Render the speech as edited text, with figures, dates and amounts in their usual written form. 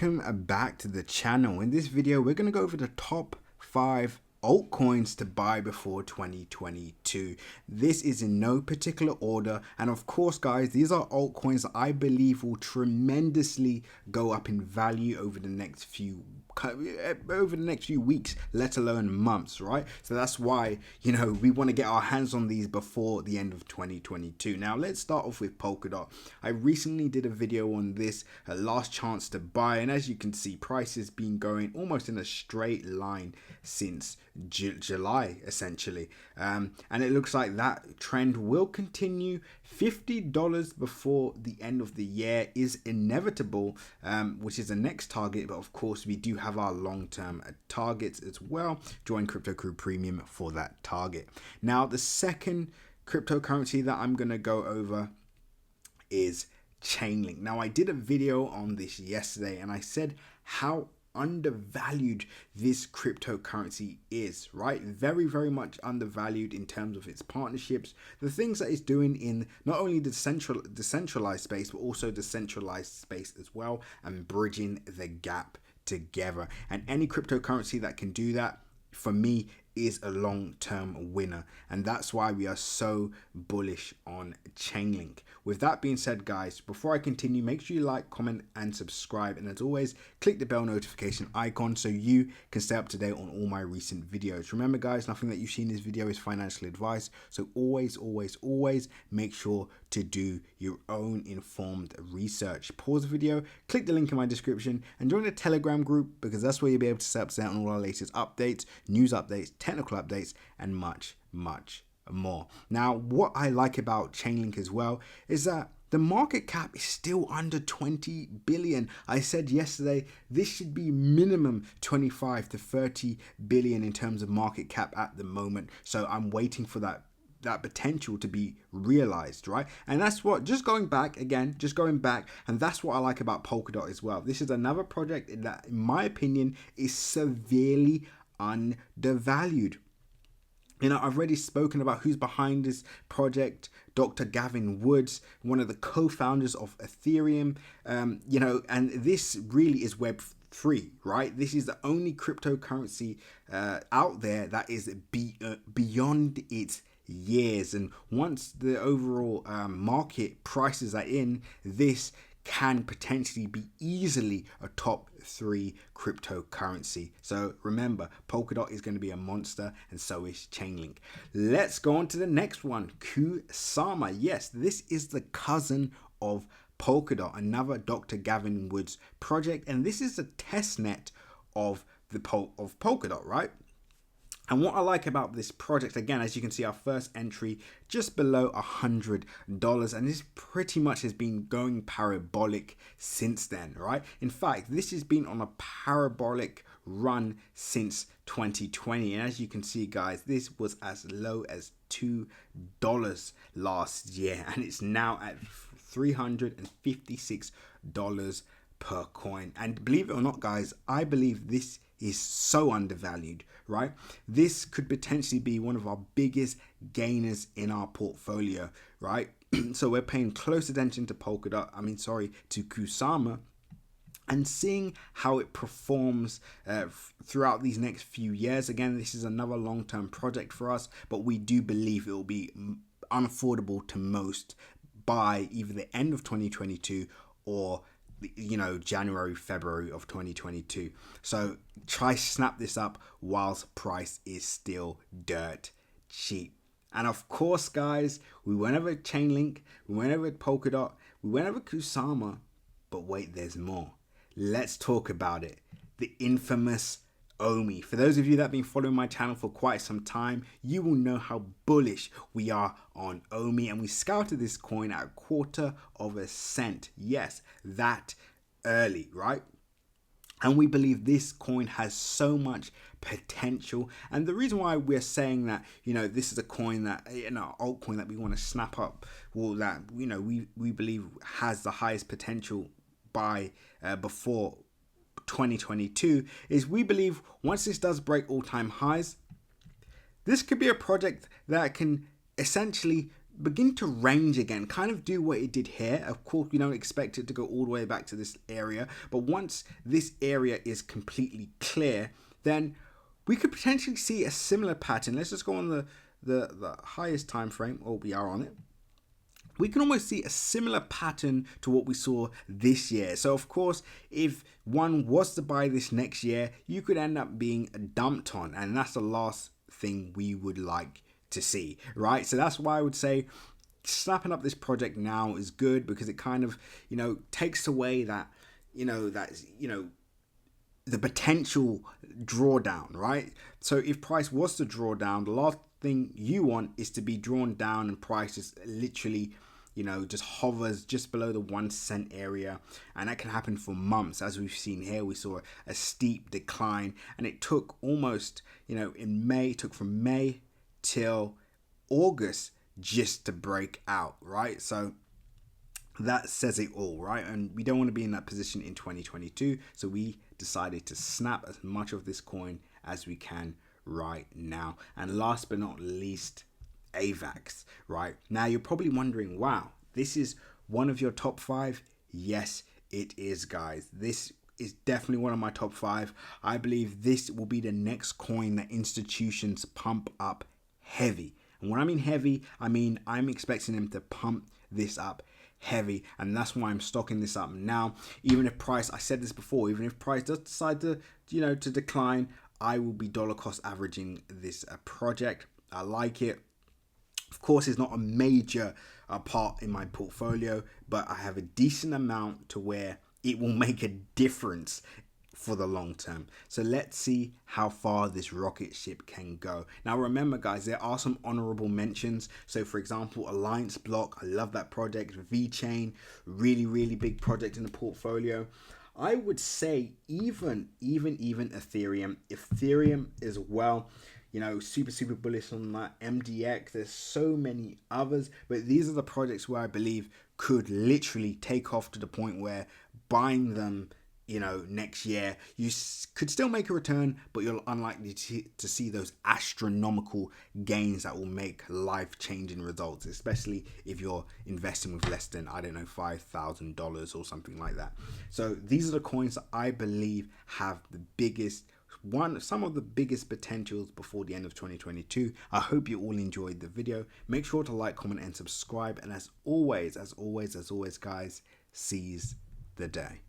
welcome back to the channel. In this video, we're going to go over the top 5 altcoins to buy before 2022. This is in no particular order, and of course guys, these are altcoins that I believe will tremendously go up in value over the next few weeks, let alone months, right? So that's why, we want to get our hands on these before the end of 2022. Now let's start off with Polkadot. I recently did a video on this, last chance to buy, and as you can see, price has been going almost in a straight line since July essentially, and it looks like that trend will continue. $50 before the end of the year is inevitable, which is the next target, but of course we do have our long-term targets as well. Join Crypto Crew Premium for that target. Now the second cryptocurrency that I'm going to go over is Chainlink. Now I did a video on this yesterday and I said how undervalued this cryptocurrency is, right? Very much undervalued in terms of its partnerships, the things that it's doing in not only the decentralized space but also the centralized space as well, and bridging the gap together. And any cryptocurrency that can do that, for me, is a long-term winner, and that's why we are so bullish on Chainlink. With that being said guys, before I continue, make sure you like, comment and subscribe, and as always, click the bell notification icon so you can stay up to date on all my recent videos. Remember guys, nothing that you see in this video is financial advice, so always make sure to do your own informed research. Pause the video, click the link in my description and join the Telegram group, because that's where you'll be able to stay up to date on all our latest updates, news updates, technical updates and much more. Now what I like about Chainlink as well is that the market cap is still under 20 billion. I said yesterday this should be minimum 25 to 30 billion in terms of market cap at the moment, so I'm waiting for that potential to be realized, right? And that's what, just going back, and that's what I like about Polkadot as well. This is another project that in my opinion is severely undervalued. I've already spoken about who's behind this project. Dr. Gavin Woods, one of the co-founders of Ethereum, and this really is Web3, right? This is the only cryptocurrency out there that is beyond its years, and once the overall market prices are in, this can potentially be easily a top 3 cryptocurrency. So remember, Polkadot is going to be a monster, and so is Chainlink. Let's go on to the next one, Kusama. Yes, this is the cousin of Polkadot, another Dr. Gavin Woods project, and this is a test net of Polkadot, right? And what I like about this project, again, as you can see, our first entry just below $100, and this pretty much has been going parabolic since then, right? In fact, this has been on a parabolic run since 2020, and as you can see guys, this was as low as $2 last year, and it's now at $356 per coin. And believe it or not guys, I believe this is so undervalued, right? This could potentially be one of our biggest gainers in our portfolio, right? So we're paying close attention to to Kusama, and seeing how it performs throughout these next few years. Again, this is another long-term project for us, but we do believe it will be unaffordable to most by either the end of 2022 or January, February of 2022. So try snap this up whilst price is still dirt cheap. And of course guys, we went over Chainlink, we went over Polkadot, we went over Kusama, but wait, there's more. Let's talk about it. The infamous OMI. For those of you that have been following my channel for quite some time, you will know how bullish we are on OMI, and we scouted this coin at 1/4 cent. Yes, that early, right? And we believe this coin has so much potential, and the reason why we're saying that, this is a coin that, altcoin that we want to snap up, well, that we believe has the highest potential by before 2022, is we believe once this does break all-time highs, this could be a project that can essentially begin to range again, kind of do what it did here. Of course, we don't expect it to go all the way back to this area, but once this area is completely clear, then we could potentially see a similar pattern. Let's just go on the highest time frame. Oh, we are on it. We can almost see a similar pattern to what we saw this year. So of course, if one was to buy this next year, you could end up being dumped on, and that's the last thing we would like to see, right? So that's why I would say snapping up this project now is good, because it kind of, takes away that, the potential drawdown, right? So if price was to draw down, the last thing you want is to be drawn down and price is literally, just hovers just below the 1 cent area, and that can happen for months. As we've seen here, we saw a steep decline, and it took almost, in May, it took from May till August just to break out, right? So that says it all, right? And we don't want to be in that position in 2022, so we decided to snap as much of this coin as we can right now. And last but not least, Avax, right? Now you're probably wondering, wow, this is one of your top 5? Yes, it is, guys. This is definitely one of my top 5. I believe this will be the next coin that institutions pump up heavy. And when I mean heavy, I mean I'm expecting them to pump this up heavy, and that's why I'm stocking this up now. Even if price, I said this before, even if price does decide to, to decline, I will be dollar cost averaging this project. I like it. Of course, it's not a major part in my portfolio, but I have a decent amount to where it will make a difference for the long term. So let's see how far this rocket ship can go. Now remember, guys, there are some honorable mentions. So for example, Alliance Block, I love that project. VeChain, really big project in the portfolio. I would say even Ethereum as well. Super bullish on that. MDX, there's so many others, but these are the projects where I believe could literally take off to the point where buying them, next year, you could still make a return, but you're unlikely to see those astronomical gains that will make life-changing results, especially if you're investing with less than, $5,000 or something like that. So these are the coins that I believe have the biggest some of the biggest potentials before the end of 2022. I hope you all enjoyed the video. Make sure to like, comment, and subscribe. And as always, guys, seize the day.